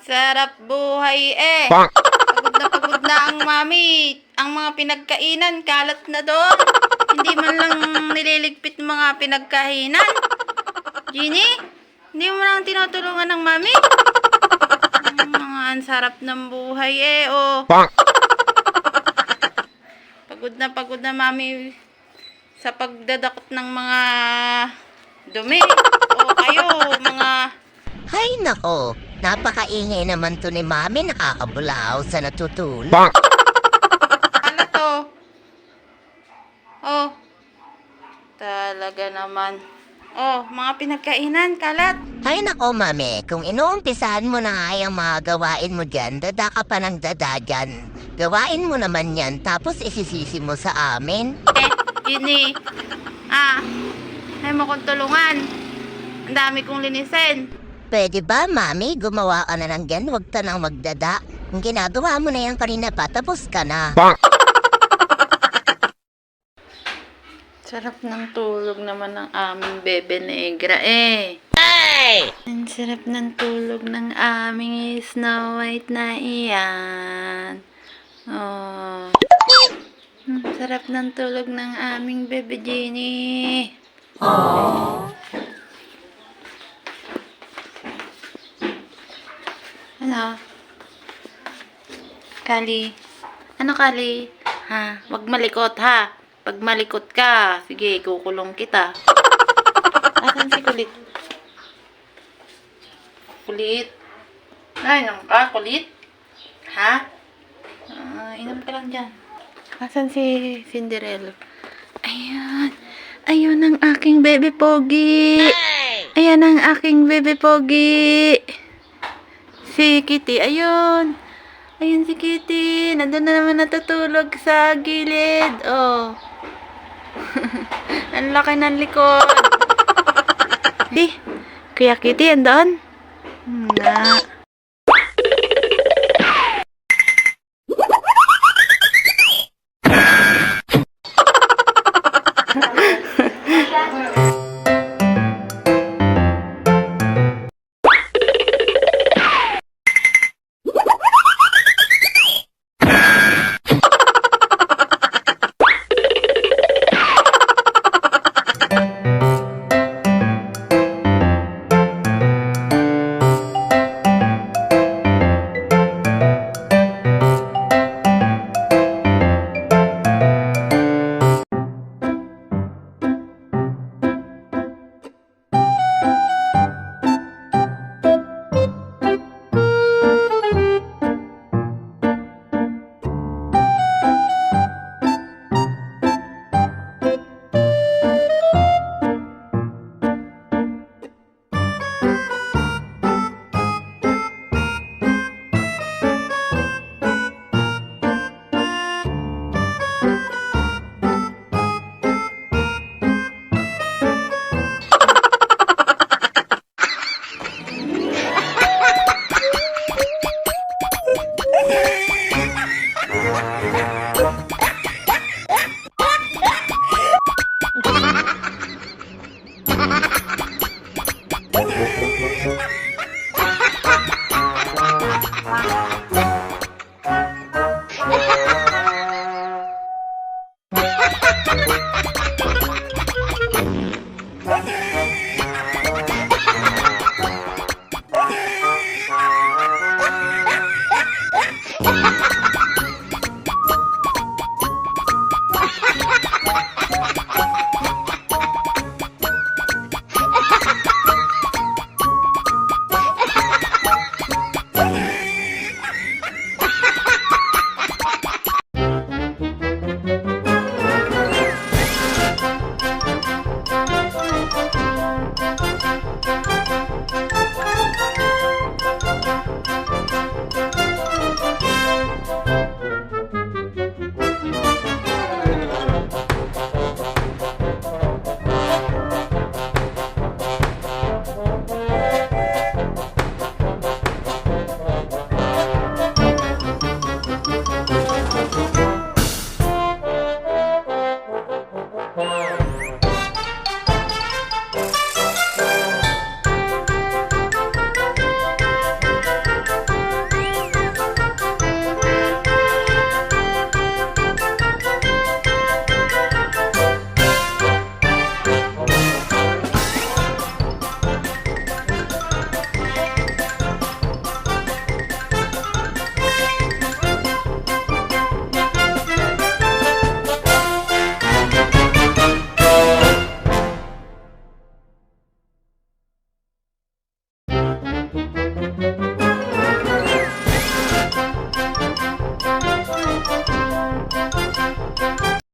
Sarap buhay eh. Pagod na ang mami. Ang mga pinagkainan, kalat na doon. Hindi man lang nililigpit mga pinagkainan. Genie, hindi mo lang tinutulungan ng mami. Mga ang sarap ng buhay eh, oh. Pagod na mami sa pagdadakot ng mga dumi. O kayo, mga... Hay nako, napakaingay naman to ni Mami, nakakabulaw sa natutulog. Ano to? Oh. Talaga naman. Oh, mga pinagkainan, kalat. Hay nako, Mami, kung inuumpisahan mo na nga yung mga gawain mo dyan, dada ka pa ng dada dyan. Gawain mo naman yan, tapos isisisi mo sa amin. Gini. Ay mo kong tulungan. Ang dami kong linisin. Pwede ba, Mami, gumawa ka na ng gan, huwag ka nang magdada. Kung ginagawa mo na yan kanina pa, tapos ka na. Sarap ng tulog naman ng aming Bebe Negra eh. Hey! Ang sarap ng tulog ng aming Snow White na iyan. Oh. Ang sarap ng tulog ng aming Bebe Genie. Oh. Ano? Kali? Ano Kali? Ha? Wag malikot ha. Pag malikot ka, sige, kukulong kita. Asan si Kulit? Kulit? Ay, nang ka, Kulit? Ha? Inom ka lang dyan. Asan si Cinderella? Ayan. Ayun ang aking Bebe Pogi. Ayan ang aking Bebe Pogi. Si Kitty, ayun. Ayun si Kitty. Nandun na naman natutulog sa gilid. Oh. Ang laki ng likod. Di, Kuya Kitty, andun? Na.